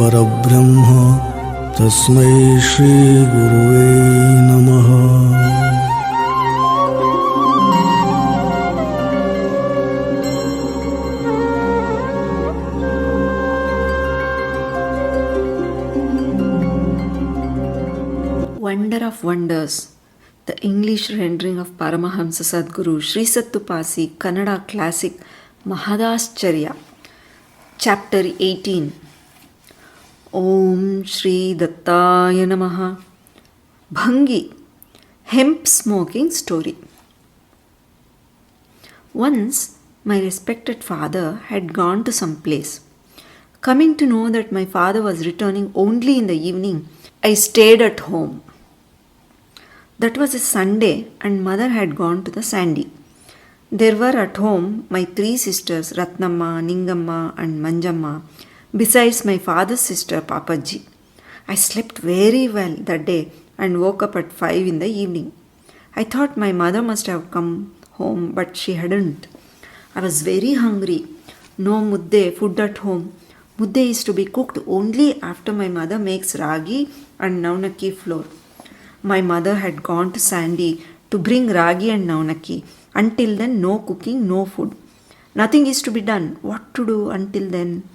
परब्रह्म तस्मै श्री गुरुवे नमः। Wonder of Wonders, the English rendering of Paramahamsa Sadguru SriSatupasi, Kannada classic Mahadascharya, Chapter 18. Om Shri Dattaya Namaha. Bhangi, hemp smoking story. Once, my respected father had gone to some place. Coming to know that my father was returning only in the evening, I stayed at home. That was a Sunday and mother had gone to the Sandy. There were at home my three sisters Ratnamma, Ningamma and Manjamma, besides my father's sister Papaji. I slept very well that day and woke up at 5 in the evening. I thought my mother must have come home, but she hadn't. I was very hungry. No mudde food at home. Mudde is to be cooked only after my mother makes ragi and naunaki flour. My mother had gone to Sandy to bring ragi and naunaki. Until then, no cooking, no food. Nothing is to be done. What to do until then?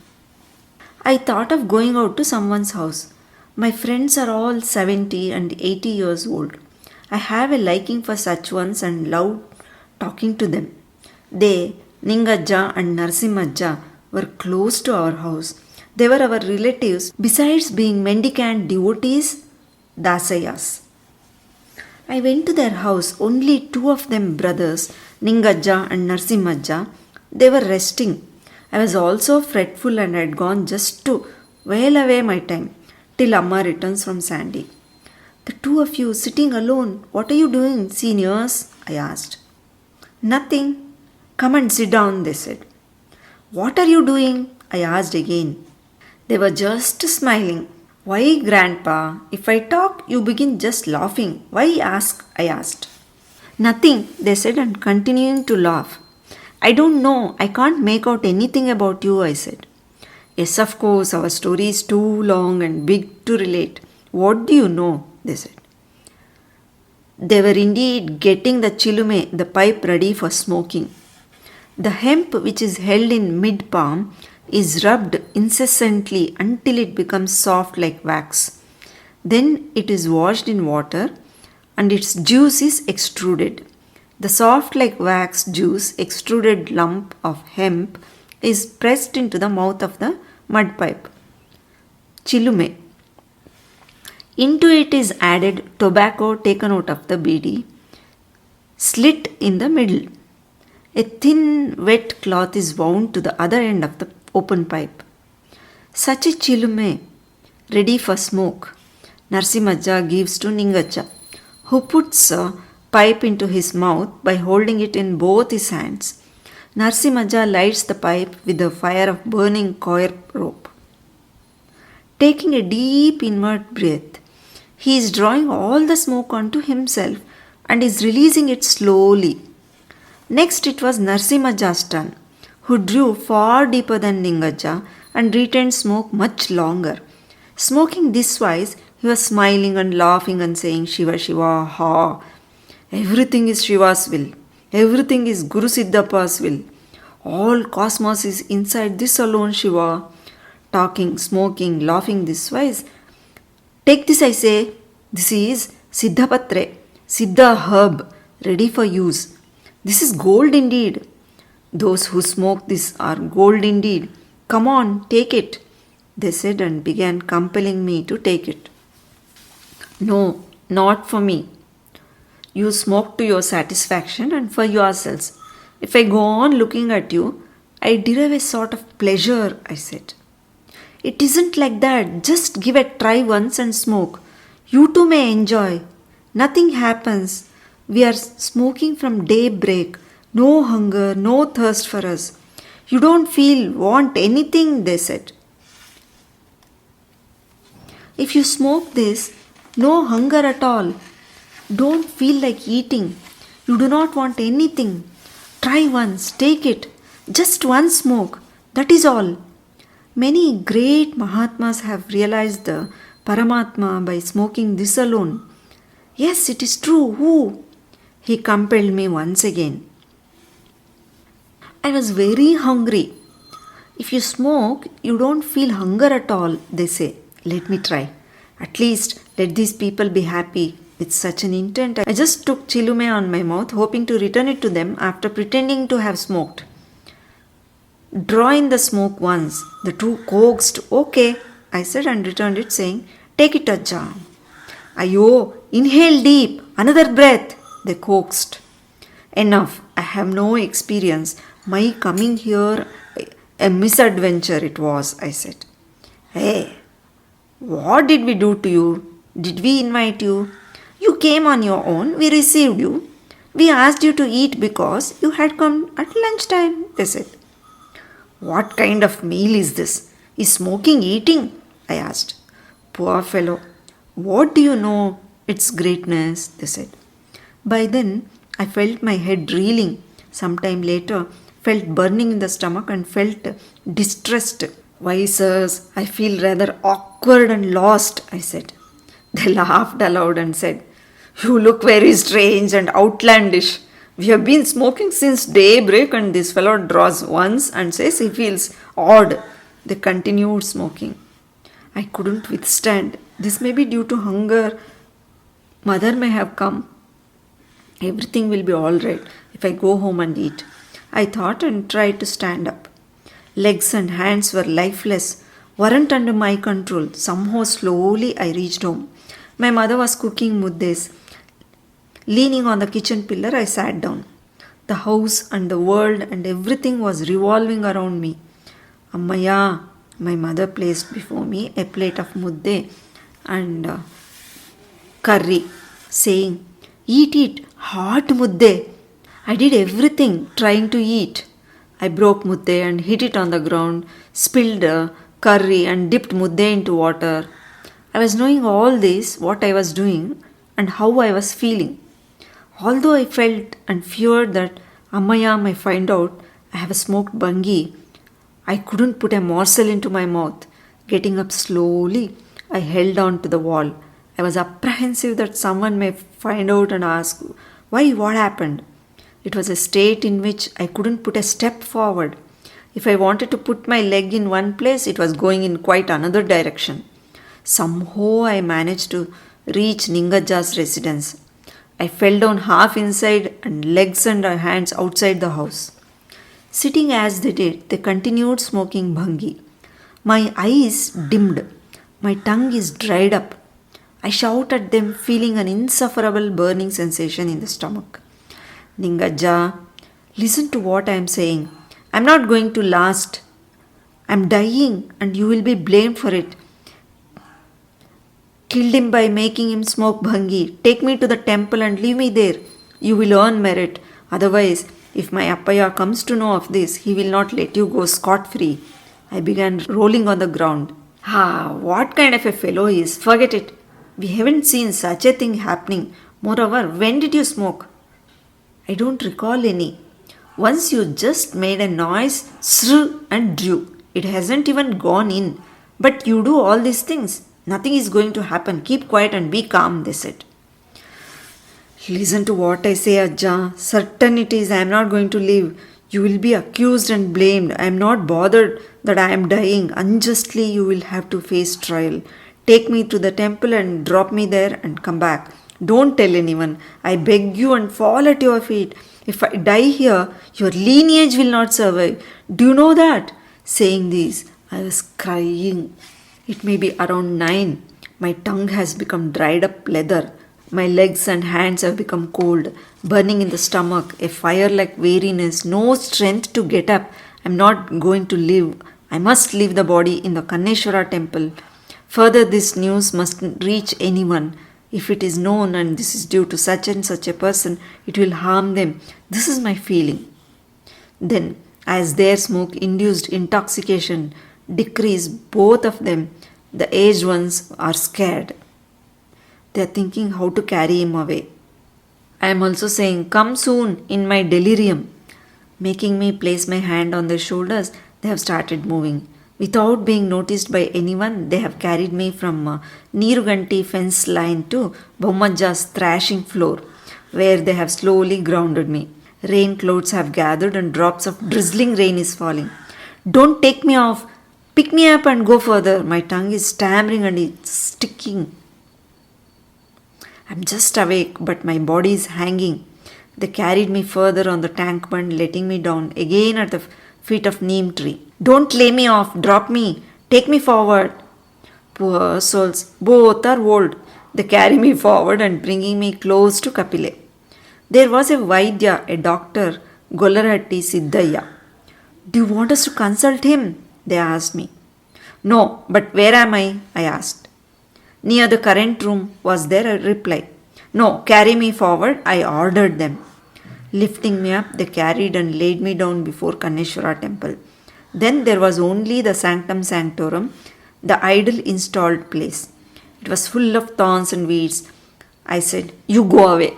I thought of going out to someone's house. My friends are all 70 and 80 years old. I have a liking for such ones and love talking to them. They, Ningajja and Narsimajja, were close to our house. They were our relatives, besides being mendicant devotees, dasayas. I went to their house, only two of them brothers, Ningajja and Narsimajja. They were resting. I was also fretful and had gone just to wail away my time till Amma returns from Sandy. The two of you sitting alone, what are you doing, seniors? I asked. Nothing. Come and sit down, they said. What are you doing? I asked again. They were just smiling. Why, Grandpa? If I talk, you begin just laughing. Why ask? I asked. Nothing, they said, and continuing to laugh. I don't know. I can't make out anything about you, I said. Yes, of course, our story is too long and big to relate. What do you know? They said. They were indeed getting the chilume, the pipe, ready for smoking. The hemp, which is held in mid-palm, is rubbed incessantly until it becomes soft like wax. Then it is washed in water and its juice is extruded. The soft like wax juice extruded lump of hemp is pressed into the mouth of the mud pipe, chilume. Into it is added tobacco taken out of the bidi, slit in the middle. A thin wet cloth is wound to the other end of the open pipe. Such a chilume, ready for smoke, Narsimajja gives to Ningajja, who puts a pipe into his mouth by holding it in both his hands. Narsimajja lights the pipe with the fire of burning coir rope. Taking a deep inward breath, he is drawing all the smoke onto himself and is releasing it slowly. Next it was Narsimajja's turn, who drew far deeper than Ningajja and retained smoke much longer. Smoking this wise, he was smiling and laughing and saying, Shiva Shiva, ha! Everything is Shiva's will. Everything is Guru Siddhapa's will. All cosmos is inside this alone Shiva. Talking, smoking, laughing this wise. Take this, I say. This is Siddhapatre, Siddha herb, ready for use. This is gold indeed. Those who smoke this are gold indeed. Come on, take it, they said and began compelling me to take it. No, not for me. You smoke to your satisfaction and for yourselves. If I go on looking at you, I derive a sort of pleasure, I said. It isn't like that. Just give a try once and smoke. You too may enjoy. Nothing happens. We are smoking from daybreak. No hunger, no thirst for us. You don't want anything, they said. If you smoke this, no hunger at all. Don't feel like eating. You do not want anything. Try once, take it. Just one smoke. That is all. Many great Mahatmas have realized the Paramatma by smoking this alone. Yes, it is true. Who? He compelled me once again. I was very hungry. If you smoke, you don't feel hunger at all, they say. Let me try. At least let these people be happy. With such an intent, I just took chilume on my mouth, hoping to return it to them after pretending to have smoked. Draw in the smoke once. The two coaxed. Okay, I said and returned it, saying, Take it, Ajja. Ayo, inhale deep. Another breath, they coaxed. Enough. I have no experience. My coming here, a misadventure it was, I said. Hey, what did we do to you? Did we invite you? You came on your own. We received you. We asked you to eat because you had come at lunchtime, they said. What kind of meal is this? Is smoking eating? I asked. Poor fellow. What do you know? Its greatness, they said. By then, I felt my head reeling. Sometime later, felt burning in the stomach and felt distressed. Why, sirs, I feel rather awkward and lost, I said. They laughed aloud and said, You look very strange and outlandish. We have been smoking since daybreak and this fellow draws once and says he feels odd. They continued smoking. I couldn't withstand. This may be due to hunger. Mother may have come. Everything will be all right if I go home and eat. I thought and tried to stand up. Legs and hands were lifeless, weren't under my control. Somehow slowly I reached home. My mother was cooking muddes. Leaning on the kitchen pillar, I sat down. The house and the world and everything was revolving around me. Ammaya, my mother placed before me a plate of mudde and curry, saying, Eat, hot mudde. I did everything trying to eat. I broke mudde and hit it on the ground, spilled curry and dipped mudde into water. I was knowing all this, what I was doing and how I was feeling. Although I felt and feared that Ammaya might find out I have smoked bhangi, I couldn't put a morsel into my mouth. Getting up slowly, I held on to the wall. I was apprehensive that someone may find out and ask, Why, what happened? It was a state in which I couldn't put a step forward. If I wanted to put my leg in one place, it was going in quite another direction. Somehow I managed to reach Ningaja's residence. I fell down half inside and legs and hands outside the house. Sitting as they did, they continued smoking bhangi. My eyes dimmed. My tongue is dried up. I shout at them, feeling an insufferable burning sensation in the stomach. Ningaja, listen to what I am saying. I am not going to last. I am dying and you will be blamed for it. Killed him by making him smoke bhangi. Take me to the temple and leave me there. You will earn merit. Otherwise, if my appaya comes to know of this, he will not let you go scot-free. I began rolling on the ground. What kind of a fellow he is? Forget it. We haven't seen such a thing happening. Moreover, when did you smoke? I don't recall any. Once you just made a noise, sr, and drew. It hasn't even gone in. But you do all these things. Nothing is going to happen. Keep quiet and be calm, they said. Listen to what I say, Ajja. Certain it is I am not going to live. You will be accused and blamed. I am not bothered that I am dying. Unjustly you will have to face trial. Take me to the temple and drop me there and come back. Don't tell anyone. I beg you and fall at your feet. If I die here, your lineage will not survive. Do you know that? Saying this, I was crying. It may be around 9. My tongue has become dried up leather. My legs and hands have become cold, burning in the stomach, a fire-like weariness, no strength to get up. I am not going to live. I must leave the body in the Kanneshwara temple. Further, this news mustn't reach anyone. If it is known and this is due to such and such a person, it will harm them. This is my feeling. Then, as their smoke-induced intoxication decreased, both of them, the aged ones, are scared. They are thinking how to carry him away. I am also saying, Come soon, in my delirium. Making me place my hand on their shoulders, they have started moving. Without being noticed by anyone, they have carried me from Neeruganti fence line to Bommajja's thrashing floor, where they have slowly grounded me. Rain clouds have gathered and drops of drizzling rain is falling. Don't take me off! Pick me up and go further. My tongue is stammering and it's sticking. I'm just awake, but my body is hanging. They carried me further on the tank bund, letting me down again at the feet of neem tree. Don't lay me off, drop me, take me forward. Poor souls, both are old. They carry me forward and bringing me close to Kapile. There was a Vaidya, a doctor, Gollarhatti Siddhaya. Do you want us to consult him? They asked me. No, but where am I? I asked. Near the current room, was there a reply. No, carry me forward, I ordered them. Lifting me up, they carried and laid me down before Kanneshwara temple. Then there was only the sanctum sanctorum, the idol installed place. It was full of thorns and weeds. I said, you go away.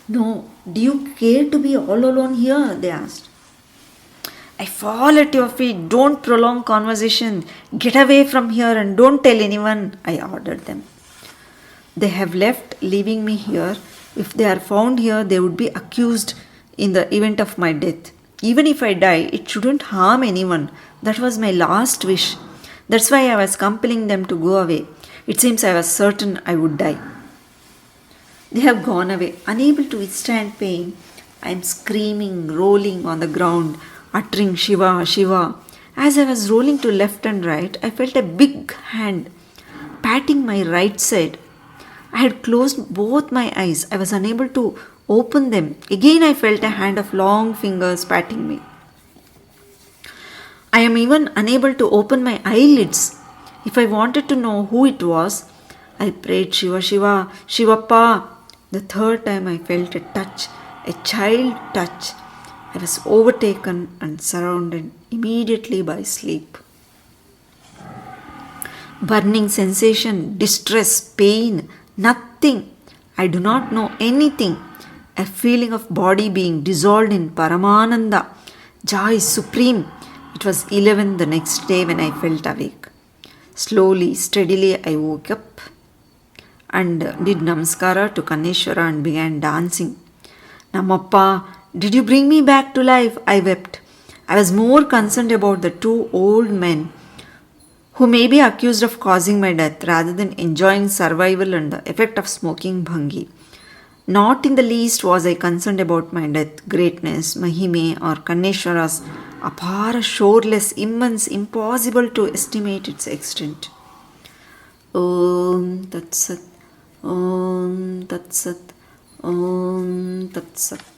No, do you care to be all alone here? They asked. I fall at your feet. Don't prolong conversation. Get away from here and don't tell anyone, I ordered them. They have left, leaving me here. If they are found here, they would be accused in the event of my death. Even if I die, it shouldn't harm anyone. That was my last wish. That's why I was compelling them to go away. It seems I was certain I would die. They have gone away, unable to withstand pain. I am screaming, rolling on the ground, uttering Shiva, Shiva. As I was rolling to left and right, I felt a big hand patting my right side. I had closed both my eyes. I was unable to open them. Again I felt a hand of long fingers patting me. I am even unable to open my eyelids. If I wanted to know who it was, I prayed Shiva, Shiva, Shivappa. The third time I felt a touch, a child touch. I was overtaken and surrounded immediately by sleep. Burning sensation, distress, pain, nothing. I do not know anything. A feeling of body being dissolved in Paramananda. Joy supreme. It was 11 the next day when I felt awake. Slowly, steadily I woke up and did namaskara to Kanneshwara and began dancing. Namappa, did you bring me back to life? I wept. I was more concerned about the two old men who may be accused of causing my death rather than enjoying survival and the effect of smoking bhangi. Not in the least was I concerned about my death, greatness, mahime or Kanneshwara's apara, shoreless, immense, impossible to estimate its extent. Om Tat Sat, Om Tat Sat, Om Tat Sat.